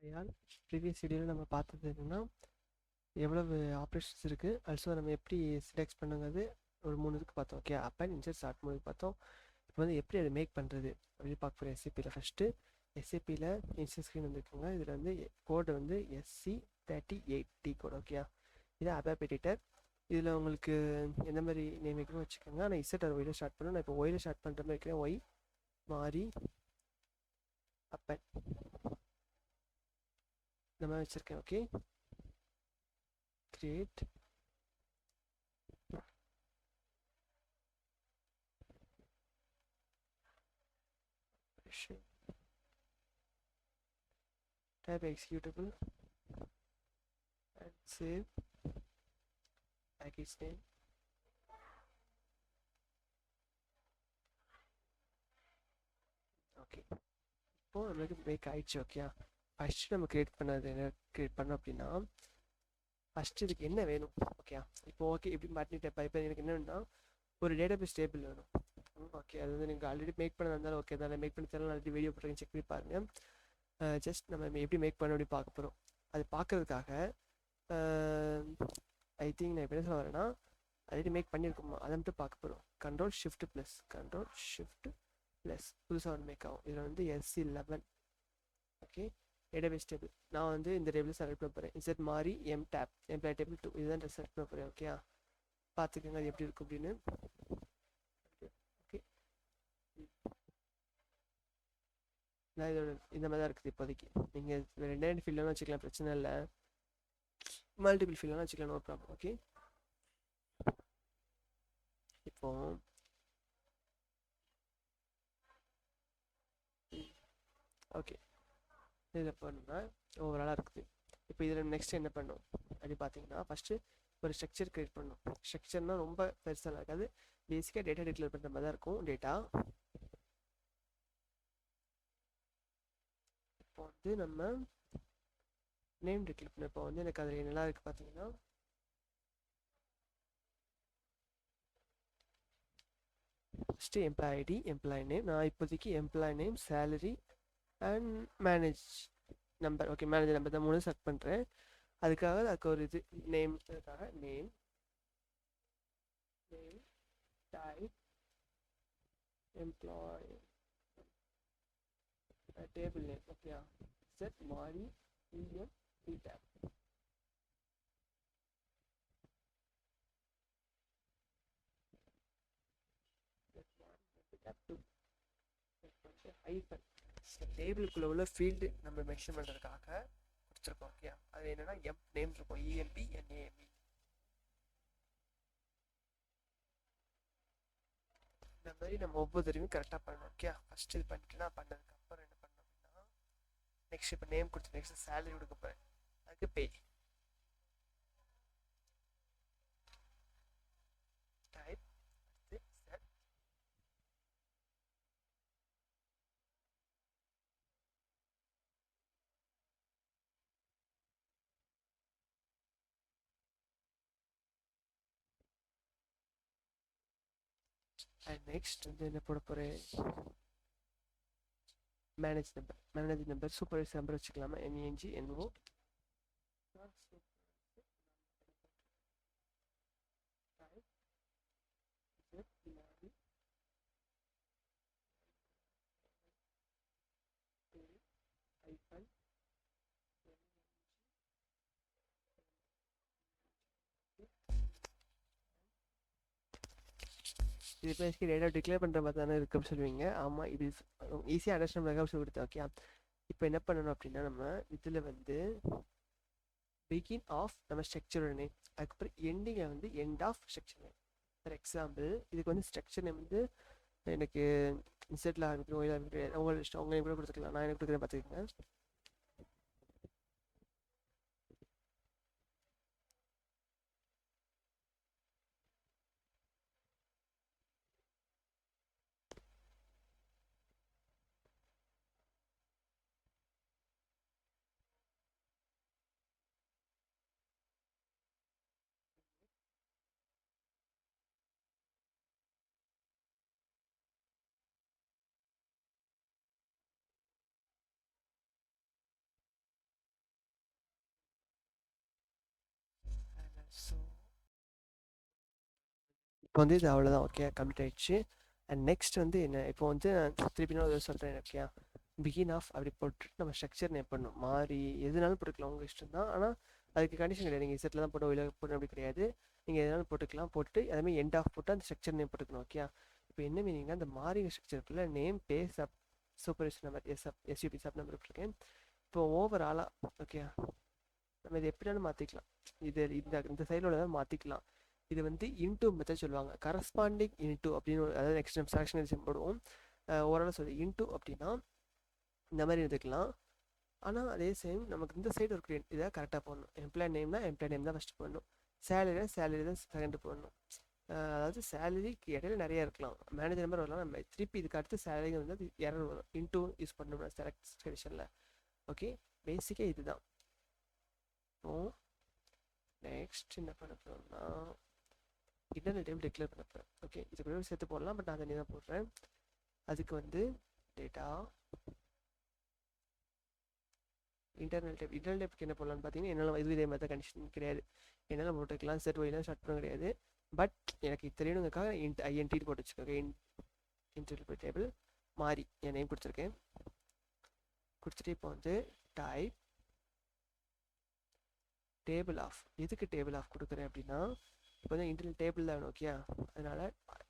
ஆகையால் ப்ரீவியஸ் வீடியோவில் நம்ம பார்த்தது என்னென்னா எவ்வளவு ஆப்ரேஷன்ஸ் இருக்குது, ஆல்சோ நம்ம எப்படி சிடெக்ஸ் பண்ணுங்கிறது ஒரு 3 இதுக்கு பார்த்தோம். ஓகே, அப்போ இன்சர்ட் ஸ்டார்ட் 3 பார்த்தோம். இப்போ வந்து எப்படி அதை மேக் பண்ணுறது அப்படின்னு பார்க்க போகிறோம். எஸ்ஏபியில் ஃபஸ்ட்டு எஸ்ஏபியில் இன்சர்ட் ஸ்க்ரீன் வந்துருக்குங்க. இதில் வந்து கோடு வந்து SC38D கோடு. ஓகே, இது ABAP எடிட்டர். இதில் உங்களுக்கு எந்த மாதிரி நேம் வைக்கணும் வச்சுக்கோங்க. ஆனால் இசட் அது ஒயில் ஸ்டார்ட் பண்ணணும். நான் இப்போ ஒயில் ஸ்டார்ட் பண்ணுற மாதிரி வைக்கிறேன். ஒய் மாறி அப்பன் இந்த மாதிரி வச்சுருக்கேன். Okay, create type executable and save package name. Okay, இப்போது நம்மளுக்கு மேக் ஆயிடுச்சு. ஓகே, ஃபஸ்ட்டு நம்ம க்ரியேட் பண்ணது என்ன க்ரியேட் பண்ணோம் அப்படின்னா, ஃபஸ்ட்டு இதுக்கு என்ன வேணும். ஓகே, இப்போ ஓகே இப்படி மாட்டிட்டேன். இப்போ எனக்கு என்ன வேணும்னா ஒரு டேட்டாபேஸ் டேபிள் வேணும். ஓகே, அது வந்து நீங்கள் ஆல்ரெடி மேக் பண்ண இருந்தாலும் ஓகே தான். மேக் பண்ணி தரலாம், ஆல்ரெடி வீடியோ போட்டு செக் பண்ணி பாருங்கள். ஜஸ்ட் நம்ம எப்படி மேக் பண்ண அப்படி பார்க்க போகிறோம். அது பார்க்கறதுக்காக ஐ திங்க் நான் இப்போ என்ன சொல்ல வரேன்னா, ஆல்ரெடி மேக் பண்ணியிருக்கோமா அதை மட்டும் பார்க்க போகிறோம். கண்ட்ரோல் ஷிஃப்ட் ப்ளஸ் புதுசாக ஒன்று மேக் ஆகும். இதில் வந்து SC11. ஓகே, டேட்டாபேஸ் டேபிள் நான் வந்து இந்த டேபிள் செலக்ட் பண்ண போகிறேன். இசட் மாறி MTAB எம்ப்ளாய் டேபிள் 2 இதுதான் செலக்ட் பண்ண போகிறேன். ஓகே, பார்த்துக்கோங்க அது எப்படி இருக்கும் அப்படின்னு. ஓகே, நான் இதோட இந்த மாதிரி தான் இருக்குது இப்போதைக்கு. நீங்கள் 2 ஃபீல்ட்லாம் வச்சுக்கலாம், பிரச்சனை இல்லை. மல்டிபிள் ஃபீல்ட்லாம் வச்சுக்கலாம், நோ ப்ராப்ளம். ஓகே, இப்போ ஓகே இதில் பண்ணணும்னா ஓவராலாக இருக்குது. இப்போ இதில் நெக்ஸ்ட் என்ன பண்ணணும் அப்படி பார்த்தீங்கன்னா, ஃபஸ்ட்டு ஒரு ஸ்ட்ரக்சர் க்ரியேட் பண்ணணும். ஸ்ட்ரக்சர்னால் ரொம்ப பெருசாக இருக்காது, பேசிக்காக டேட்டா டிக்ளேர் பண்ணுற மாதிரி தான் இருக்கும். டேட்டா இப்போ வந்து நம்ம நேம் டிக்ளேர் பண்ண. இப்போ வந்து எனக்கு அதில் என்னெல்லாம் இருக்குது பார்த்தீங்கன்னா, first employee ID, employee name. நான் இப்போதைக்கு employee name, salary and manage number. Okay, manager number தான் 3 செலக்ட் பண்ணுறேன். அதுக்கு ஒரு இது நேம்க்காக name type employee table name. Okay, set மாறி EM ஐஃபன் டேபிளுக்குள்ள உள்ள ஃபீல்டு நம்ம மென்ஷன் பண்ணுறதுக்காக கொடுத்துருக்கோம். ஓகே, அது என்னென்னா நேம் இருக்கும், EMPNAME. இந்த மாதிரி நம்ம ஒவ்வொருத்தரையும் கரெக்டாக பண்ணணும். ஓகே, ஃபஸ்ட்டு இது பண்ணிட்டு நான் பண்ணதுக்கப்புறம் என்ன பண்ணணும் அப்படின்னா, நெக்ஸ்ட் இப்போ நேம் கொடுத்து நெக்ஸ்ட் சேலரி கொடுக்க போகிறேன். அதுக்கு பே டைப் செட் அண்ட் நெக்ஸ்ட் வந்து என்ன போட போகிறேன், மேனேஜ் நம்பர் சூப்பர்வைசர் நம்பர் வச்சுக்கலாமா, MENGNO. இது பேசிக்கு டேட்டா டிக்ளேர் பண்ணுற மாதிரி தானே இருக்குன்னு சொல்லுவீங்க. ஆமாம், இது ஈஸியாக அண்டர்ஸ்டாண்ட் பண்ண சொல்லி கொடுத்தேன். ஓகே, இப்போ என்ன பண்ணணும் அப்படின்னா, நம்ம இதில் வந்து பிகின் ஆஃப் நம்ம ஸ்ட்ரக்சரோட நேம், அதுக்கப்புறம் எண்டிங்கில் வந்து end of structure name. For example இதுக்கு வந்து ஸ்ட்ரக்சர் நேம் வந்து எனக்கு இன்செட்டில் ஆரம்பிக்கணும், உங்கள் இஷ்டம், உங்கள் நேம் கூட கொடுத்துக்கலாம். நான் எனக்கு கொடுக்குறேன், பார்த்துக்கோங்க. ஸோ இப்போ வந்து இது அவ்வளோதான். ஓகே, கம்ப்ளீட் ஆயிடுச்சு. அண்ட் நெக்ஸ்ட் வந்து என்ன, இப்போ வந்து நான் திருப்பி நான் சொல்கிறேன். ஓகே, பிகின் ஆஃப் அப்படி போட்டுட்டு நம்ம ஸ்ட்ரக்சர் நேம் பண்ணணும். மாறி எதுனாலும் போட்டுக்கலாம், உங்கள் இஷ்டம் தான். ஆனால் அதுக்கு கண்டிஷன் கிடையாது. நீங்கள் செட்டில் தான் போட்டு இல்லை போட்டு அப்படி கிடையாது. நீங்கள் எதனாலும் போட்டுக்கலாம். போட்டுட்டு அதுமாதிரி எண்ட் ஆஃப் போட்டு அந்த ஸ்ட்ரக்சர் நேம் போட்டுக்கணும். ஓகே, இப்போ என்ன மீனிங்னா அந்த மாறி ஸ்ட்ரக்சருக்குள்ள name pay sub supervisor number SUB sub number இருக்கேன். இப்போ ஓவராலாக ஓகே நம்ம இது எப்படினாலும் மாற்றிக்கலாம். இது இந்த சைடில் உள்ளதை மாற்றிக்கலாம். இது வந்து இன்டூ மெத்தட் சொல்லுவாங்க. கரஸ்பாண்டிங் இன்டூ அப்படின்னு அதாவது நெக்ஸ்ட் டைம் ஃப்ராக்ஷனலிசம் போடுவோம். ஓரளவு சொல்லி இன்டூ அப்படின்னா இந்த மாதிரி எடுத்துக்கலாம். ஆனால் அதே சேம் நமக்கு இந்த சைடு ஒரு இதை கரெக்டாக போடணும். எம்ப்ளாய் நேம்னா எம்ப்ளாய் நேம் தான் ஃபஸ்ட்டு போடணும். சேலரினா சேலரி தான் செகண்ட் போடணும். அதாவது சேலரிக்கு இடையில நிறைய இருக்கலாம். மேனேஜர் நம்பர் வரலாம். நம்ம திருப்பி இதுக்கு அடுத்து சேலரி வந்து அது எரர் வரும். இன்டூ யூஸ் பண்ணணும்னா செலக்ட் கண்டிஷனில். ஓகே, பேசிக்காக இதுதான். இப்போ நெக்ஸ்ட் என்ன பண்ண போகிறோம்னா இன்டர்னல் டேபிள் டிக்ளேர் பண்ண போகிறேன். ஓகே, இது கூட சேர்த்து போடலாம், பட் நான் தண்ணி தான் போடுறேன். அதுக்கு வந்து டேட்டா இன்டர்னல் டேப்க்கு என்ன போடலான்னு பார்த்தீங்கன்னா என்னால் இது இதே மாதிரி தான் கண்டிஷன் கிடையாது. என்னால் போட்டுக்கலாம், செட் ஒய்லாம் ஸ்டார்ட் பண்ண கிடையாது. பட் எனக்கு தெரியணுங்கிறதுக்காக ஐஎன்டி போட்டு வச்சுக்கோங்க. இன்டர்னல் டேபிள் மாறி என் நேம் கொடுத்துருக்கேன். கொடுத்துட்டு இப்போ வந்து டைப் டேபிள் ஆஃப். எதுக்கு டேபிள் ஆஃப் கொடுக்குறேன் அப்படின்னா இப்போ வந்து இன்டர்னல் டேபிள் தான் வேணும். ஓகே, அதனால்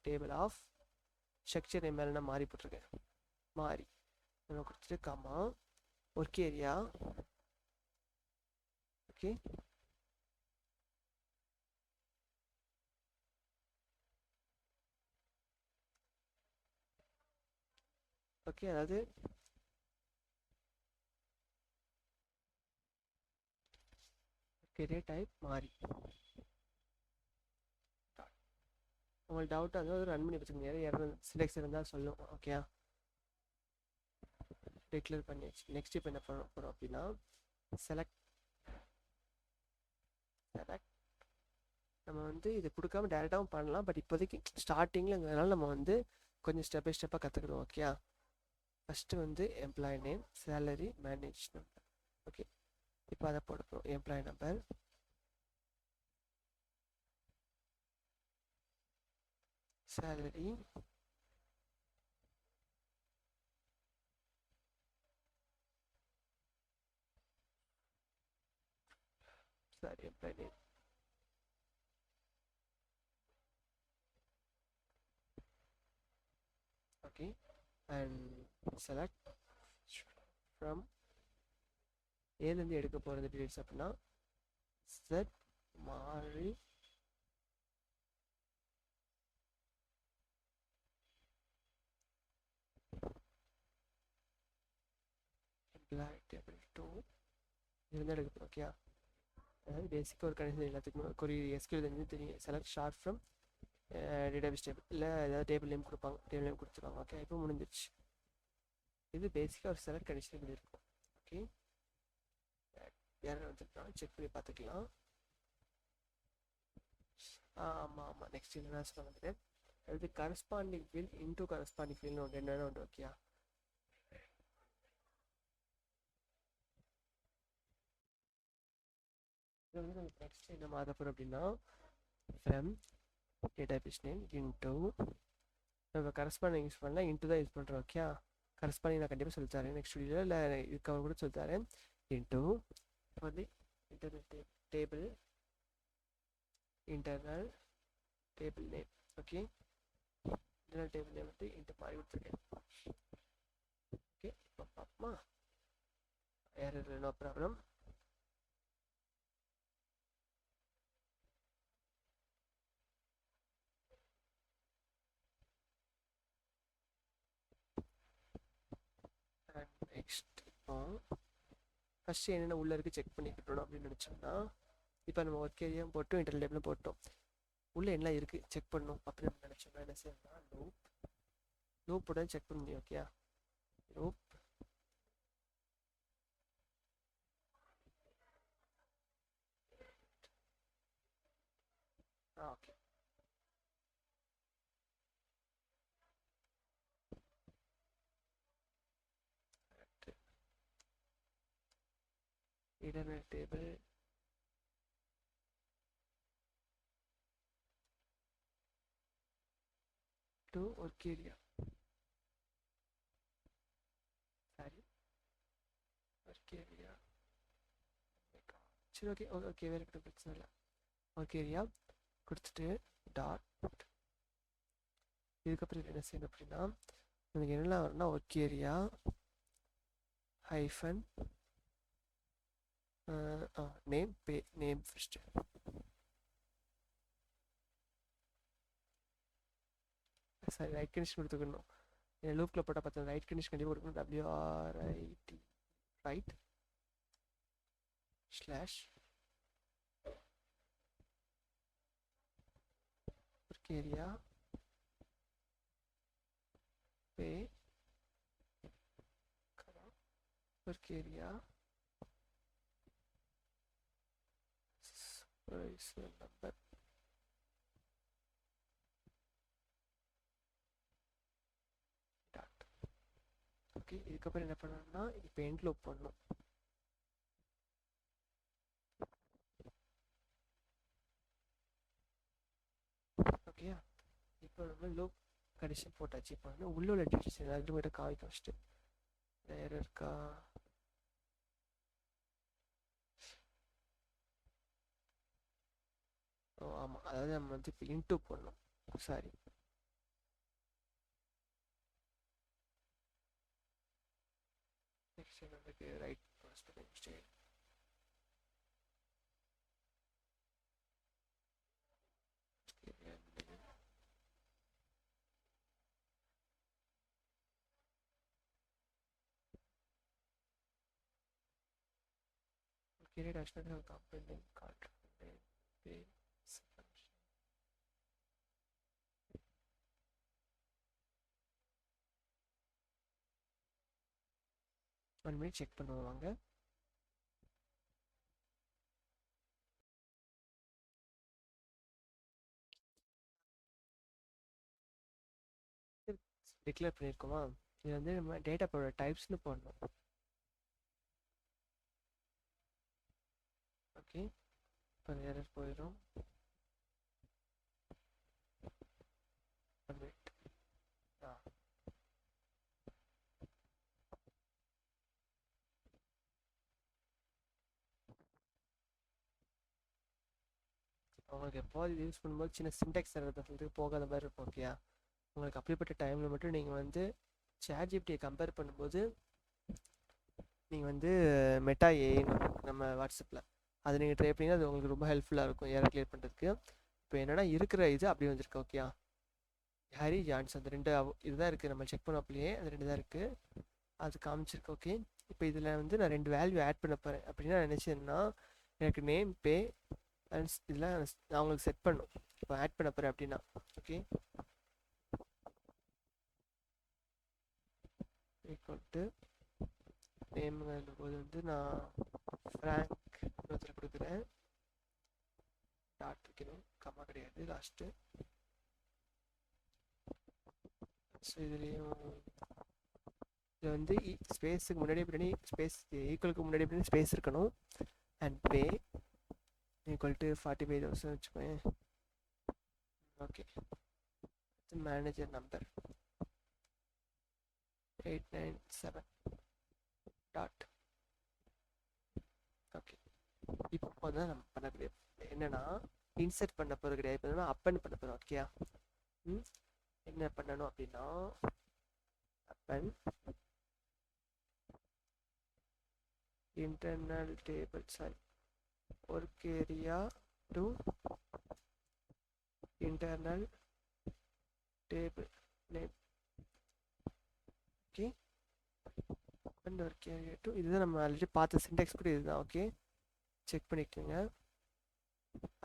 டேபிள் ஆஃப் ஸ்ட்ரக்சர் நேம் மேலே நான் மாறி போட்டிருக்கேன். மாறி நம்ம கொடுத்துட்டு comma work area. Okay, okay, அதாவது கெரியர் டைப் மாறி. உங்களுக்கு டவுட்டாக இருந்தால் ரன் பண்ணி வச்சுக்கோங்க. யாரும் சிலெக்ஸ் இருந்தால் சொல்லும். ஓகே, டிக்ளேர் பண்ணியாச்சு. நெக்ஸ்ட் இப்போ என்ன பண்ண போகிறோம் அப்படின்னா செலக்ட் நம்ம வந்து இது கொடுக்காம டேரெக்டாகவும் பண்ணலாம். பட் இப்போதைக்கு ஸ்டார்டிங்கிறதுனால நம்ம வந்து கொஞ்சம் ஸ்டெப் பை ஸ்டெப்பாக கற்றுக்கணும். ஓகே, ஃபஸ்ட்டு வந்து employee name, salary, manage number. Okay, இப்போ அதை போட போகிறோம். Employee number, salary, sorry employee name, okay, and select from ஏலேருந்து எடுக்க போகிறது டீடைல்ஸ் அப்படின்னா செட் மாறி எம்ப்ளாயி டேபிள் 2 இருந்து எடுக்க போகிறோம். ஓகே, அதாவது பேசிக்காக ஒரு கண்டிஷன் எல்லாத்துக்குமே ஒரு எஸ்கியூஎல் தெரிஞ்சு தெரியும். Select short from database table, இல்லை ஏதாவது டேபிள் நேம் கொடுப்பாங்க, டேபிள் நேம் கொடுத்துருவாங்க. ஓகே, இப்போ முடிஞ்சிருச்சு. இது பேசிக்காக ஒரு செலக்ட் கண்டிஷன் இப்படி இருக்கும். ஓகே, யாரும் வந்துருக்கா செக் பண்ணி பார்த்துக்கலாம். ஆமாம் ஆமாம், நெக்ஸ்ட் என்ன சொல்ல வந்துட்டேன். அது கரஸ்பாண்டிங் ஃபீல்ட் இன்டூ கரஸ்பாண்டிங் ஃபீல்ட்னு ஒன்று என்னென்ன ஒன்று. ஓகே, இது வந்து நமக்கு நெக்ஸ்ட் என்ன மாற்ற போகிறோம் அப்படின்னா ஃப்ரம் டேட்டாபேஸ் நேம் இன்டூ நம்ம கரஸ்பாண்டிங் யூஸ் பண்ணலாம். இன்டூ தான் யூஸ் பண்ணுறோம். ஓகே, கரஸ்பாண்டிங் நான் கண்டிப்பாக சொல்லி தரேன் நெக்ஸ்ட் வீடியோவில், இல்லை இதுக்கு கூட சொல்லி தரேன். இன்டூ வந்து internal table internal table name. Okay, internal table name வந்து இன்ட்டு மாறி கொடுத்துருக்கேன். ஓகே, இப்போ பார்ப்போமா? Error no problem. நெக்ஸ்ட் இப்போ ஃபஸ்ட்டு என்னென்ன உள்ளே இருக்குது செக் பண்ணிக்கிட்டோம் அப்படின்னு நினச்சோம்னா இப்போ நம்ம ஒர்க் ஏரியா போட்டோம், இன்டர்னல் டேபிள் போட்டோம். உள்ளே என்ன இருக்குது செக் பண்ணணும் அப்படின்னு நினச்சோம்னா என்ன செய்யணும்னா லூப் உடனே செக் பண்ண முடியும். Okay, loop okay, internal table to work area, sorry work area. சரி ஓகே ஓகே வேறு கிட்ட பிரச்சனை இல்லை. ஒர்க் ஏரியா கொடுத்துட்டு டாட், இதுக்கப்புறம் என்ன செய்யணும் அப்படின்னா எனக்கு என்னெல்லாம் வரும்னா work area hyphen name pay, name first. Sorry write condition கொடுத்துக்கணும். லூப்பில் போட்டால் பார்த்தா ரைட் கண்டிஷன் கண்டிப்பாக கொடுக்கணும். WRIT write slash work area pay work area number. Okay இதுக்கப்புறம் என்ன பண்ணணும்னா இப்போ எண்ட் லூப் பண்ணணும். ஓகேயா இப்போ நம்ம லூப் கண்டிஷன் போட்டாச்சு. இப்போ வந்து உள்ள டீட்டெயில்ஸ் எல்லாருக்கும் கிட்ட காமிக்க ஃபஸ்ட்டு வேறு இருக்கா. ஓ ஆமாம், அதாவது நம்ம வந்து இப்போ இன்டூ பண்ணணும். சாரி நெக்ஸ்ட் என்னதுக்கு right mistake. Create actually have component called pay function. One minute check பண்ணுவாங்க. டிக்ளேர் பண்ணியிருக்கோமா, இது வந்து நம்ம டேட்டா போட டைப்ஸ்னு போடணும். ஓகே இப்போ எரர் போயிடும். One minute. உங்களுக்கு எப்போது இது யூஸ் பண்ணும்போது சின்ன சின்டெக்ஸ் எரர் போகாத மாதிரி இருக்கும். ஓகேயா உங்களுக்கு அப்படிப்பட்ட டைமில் மட்டும் நீங்கள் வந்து ChatGPT கம்பேர் பண்ணும்போது நீங்கள் வந்து மெட்டா ஏன்னு நம்ம வாட்ஸ்அப்பில் அது நீங்கள் ட்ரை பண்ணிங்கன்னா அது உங்களுக்கு ரொம்ப ஹெல்ப்ஃபுல்லாக இருக்கும் எரர் கிளியர் பண்ணுறதுக்கு. இப்போ என்னென்னா இருக்கிற இது அப்படி வந்திருக்கு. ஓகேயா ஹரி ஜான்ஸ் அந்த ரெண்டு இதுதான் இருக்குது. நம்ம செக் பண்ணப்பலையே அது ரெண்டு தான் இருக்குது, அது காமிச்சிருக்கு. ஓகே இப்போ இதில் வந்து நான் ரெண்டு வேல்யூ ஆட் பண்ண போகிறேன். அப்படின்னா நினச்சேன்னா எனக்கு நேம் பே அண்ட் இதெல்லாம் நான் உங்களுக்கு செட் பண்ணும். இப்போ ஆட் பண்ண போகிறேன் அப்படின்னா ஓகே ஈக்குவல் டு நேம்ங்கிற போது வந்து நான் ஃப்ராங்க் இன்னொருத்தர் கொடுக்குறேன். டாட் வைக்கணும், கம்மா கிடையாது லாஸ்ட்டு. ஸோ இதுலேயும் இது வந்து ஸ்பேஸுக்கு முன்னாடி பின்னாடி ஸ்பேஸ் ஈக்குவலுக்கு முன்னாடி பின்னாடி ஸ்பேஸ் இருக்கணும். அண்ட் பே ஈக்குவல் டு 45,000 வச்சுக்கோங்க. Okay manager number 897 dot. Okay இப்போ தான் நம்ம பண்ணக்கூடிய என்னென்னா இன்சர்ட் பண்ண போகிறது கிடையாது, இப்போ அப்பன் பண்ண போகிறோம். ஓகேயா என்ன பண்ணணும் அப்படின்னா அப்பன் internal table, sorry work area to internal table name. Okay and work area to இதுதான் நம்ம ஆல்ரெடி பார்த்த சின்டெக்ஸ் கூட இதுதான். ஓகே செக் பண்ணிக்கோங்க.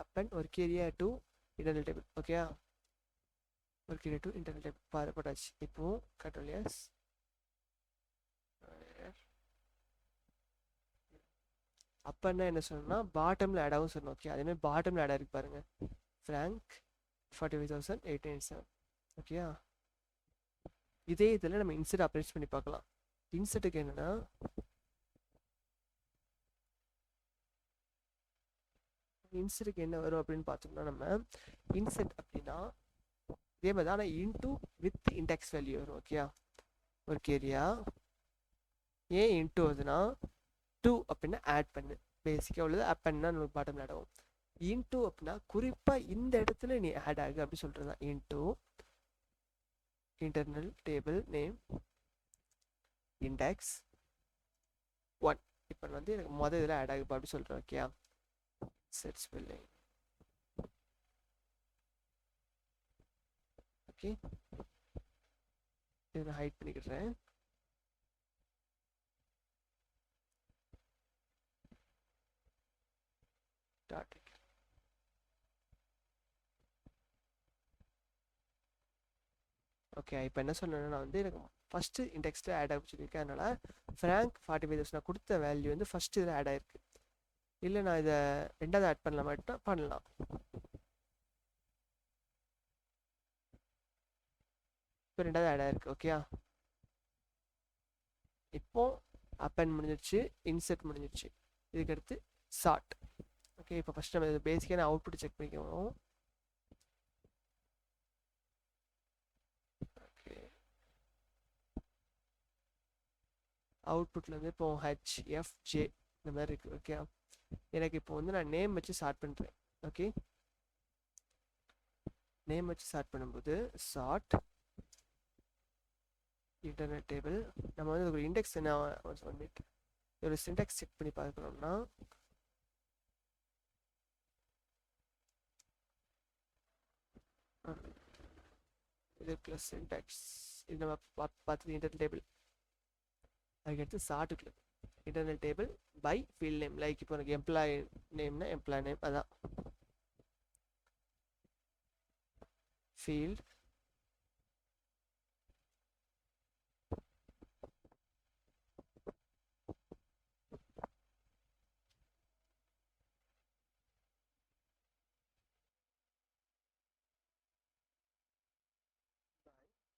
அப்பன் work area to internal table. ஓகேயா work area to internal table போட்டாச்சு. இப்போ கண்ட்ரோல் எஸ் அப்பன்னா என்ன சொல்லணும்னா பாட்டமில் ஆட் ஆகும் சொல்லணும். ஓகே அதேமாதிரி பாட்டமில் ஆட் ஆகிருக்கு பாருங்கள் ஃப்ராங்க் 45,897. ஓகேயா இதே இதில் நம்ம இன்சர்ட் அப்ளேஸ் பண்ணி பார்க்கலாம். இன்சர்ட்டுக்கு என்னென்னா இன்சர்ட்டுக்கு என்ன வரும் அப்படின்னு பார்த்தோம்னா நம்ம இன்சர்ட் அப்படின்னா இதே மாதிரி தான், ஆனால் இன்டூ வித் இண்டெக்ஸ் வேல்யூ வரும். ஓகே, ஒரு கேரியா ஏன் இன்டூ வருதுன்னா 2 அப்படின்னா ஆட் பண்ணு, பேசிக்காக உள்ளது ஆட் பண்ணால் நம்மளுக்கு பாட்டமில் ஆட் ஆகும். இன்டூ அப்படின்னா குறிப்பாக இந்த இடத்துல நீ ஆட் ஆகு அப்படி சொல்கிறது தான் into internal table name index 1. இப்போ வந்து எனக்கு மொதல் இதில் ஆட் ஆகுப்பா அப்படி சொல்கிறேன். Okay, set spelling. ஓகே, இதை நான் ஹைட் பண்ணிக்கிறேன். ஓகே, இப்போ என்ன சொன்னேன்னா வந்து எனக்கு ஃபஸ்ட்டு இண்டெக்ஸில் ஆட் ஆகி சொல்லியிருக்கேன். அதனால் ஃப்ராங்க் 45,000 நான் கொடுத்த வேல்யூ வந்து ஃபஸ்ட்டு இதில் ஆட் ஆகிருக்கு. இல்லை நான் இதை ரெண்டாவது ஆட் பண்ணல மட்டும் பண்ணலாம். இப்போ ரெண்டாவது ஆட் ஆகிருக்கு. ஓகே, இப்போ அப்பன் முடிஞ்சிருச்சு, இன்செர்ட் முடிஞ்சிருச்சு, இதுக்கடுத்து சார்ட். ஓகே, இப்போ ஃபஸ்ட் நம்ம இது பேசிக்கான அவுட்புட் செக் பண்ணிக்கணும். ஓகே, அவுட்புட்டில் வந்து இப்போ HFJ இந்த மாதிரி இருக்குது. ஓகே, எனக்கு இப்போ வந்து நான் நேம் வச்சு ஸ்டார்ட் பண்ணுறேன். ஓகே, நேம் வச்சு ஸ்டார்ட் பண்ணும்போது சார்ட் இன்டர்னல் டேபிள் நம்ம வந்து ஒரு இண்டெக்ஸ் என்ன ஒரு சின்டாக்ஸ் செக் பண்ணி பார்க்கணும்னா இது ப்ளஸ் சின்டாக்ஸ், இது நம்ம பார்த்தது இன்டர்னல் டேபிள். அதுக்கடுத்து சார்ட்டுக்குள்ள internal table by field name. Like இப்போ எனக்கு எம்ப்ளாயி நேம்னா எம்ப்ளாயி நேம், அதான் ஃபீல்ட்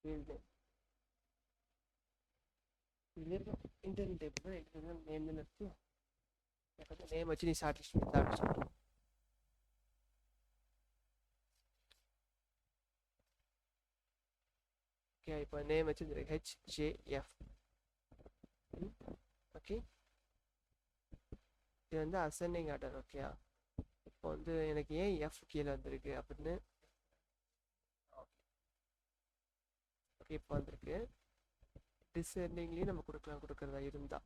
ஃபீல்ட் நேம். இதில் இருக்க இன்டர்னல் டேபிள் இன்டர்னல் நேம் இருக்கு. எனக்கு நேம் வச்சு நீ ஷார்ட் லிஸ்ட் பண்ணி தான் சொல்லணும். ஓகே, இப்போ நேம் வச்சு HJF. ஓகே, இது வந்து அசெண்டிங் ஆர்டர். ஓகே, இப்போ வந்து எனக்கு ஏன் F கீழே வந்திருக்கு அப்படின்னு. ஓகே, இப்போ வந்திருக்கு. டிசெண்டிங்லேயும் நம்ம கொடுக்குறதா இருந்தால்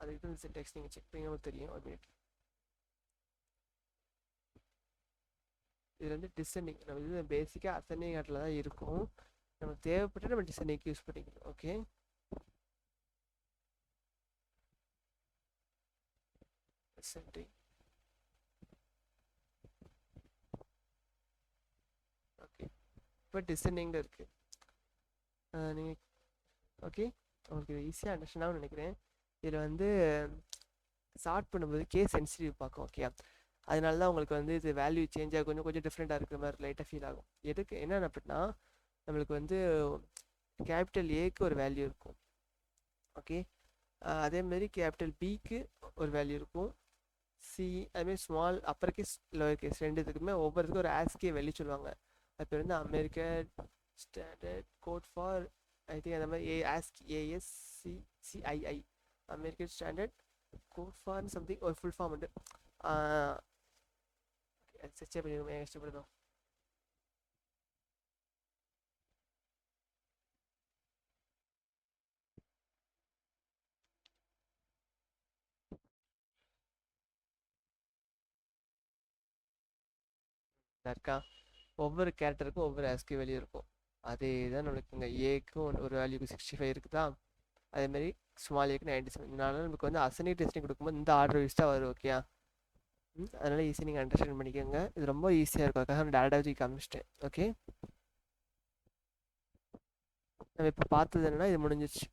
அதுக்கு இந்த சின்டாக்ஸ் நீங்கள் செக் பண்ணி தெரியும். ஒரு மினிட், இது வந்து டிசெண்டிங், நம்ம இது பேசிக்காக அசெண்டிங் ஆர்டரில் தான் இருக்கும். நம்ம தேவைப்பட்டு நம்ம டிசெண்டிங் யூஸ் பண்ணிக்கணும். Okay, descending. ஓகே, இப்போ டிசெண்டிங்கில் இருக்குது நீங்கள். ஓகே, உங்களுக்கு இது ஈஸியாக அண்டர்ஸ்டாண்ட் ஆகும்னு நினைக்கிறேன். இதில் வந்து சார்ட் பண்ணும்போது கேஸ் சென்சிட்டிவ் பார்க்கும். ஓகே, அதனால தான் உங்களுக்கு வந்து இது வேல்யூ சேஞ்ச் ஆகும், கொஞ்சம் டிஃப்ரெண்ட்டாக இருக்கிற மாதிரி லைட்டாக ஃபீல் ஆகும். எதுக்கு என்னென்ன அப்படின்னா நம்மளுக்கு வந்து கேபிட்டல் ஏக்கு ஒரு வேல்யூ இருக்கும். ஓகே, அதேமாதிரி கேபிட்டல் பிக்கு ஒரு வேல்யூ இருக்கும். சி அதுமாதிரி small upper case lower case ரெண்டுத்துக்குமே ஒவ்வொருத்துக்கும் ஒரு ஆஸ்கே வேல்யூ சொல்லுவாங்க. அது பேர் வந்து American standard code for I think அந்த மாதிரி ASCII American standard code for something ஒரு ஃபுல் ஃபார்ம் உண்டு. சர்ச்சே பண்ணிடுவோம், ஏன் கஷ்டப்படுதோம். இருக்கா, ஒவ்வொரு கேரக்டருக்கும் ஒவ்வொரு ஆஸ்கே வேல்யூ இருக்கும். அதே தான் நம்மளுக்கு இங்கே ஏக்கும் ஒரு வேல்யூக்கு 65 இருக்குதா, அதேமாதிரி ஸ்மால் ஏக்கு 97. இதனால நமக்கு வந்து அசனி டெஸ்டிங் கொடுக்கும்போது இந்த ஆர்டர் வைஸ் தான் வரும். ஓகே, அதனால் ஈஸி நீங்கள் அண்டர்ஸ்டாண்ட் பண்ணிக்கோங்க. இது ரொம்ப ஈஸியாக இருக்கும், அதுக்காக நான் டேரக்டாக வச்சு காமிச்சிட்டேன். ஓகே, நம்ம இப்போ பார்த்தது என்னன்னா இது முடிஞ்சிச்சு.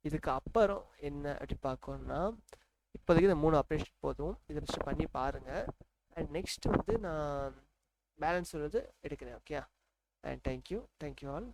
இதுக்கு அப்புறம் என்ன அப்படி பார்க்கணுன்னா இப்போதைக்கு இந்த 3 ஆப்ரேஷன் போதும். இதை ஃபஸ்ட்டு பண்ணி பாருங்கள். அண்ட் நெக்ஸ்ட் வந்து நான் பேலன்ஸ் உள்ளது எடுக்கிறேன். Okay, and thank you all.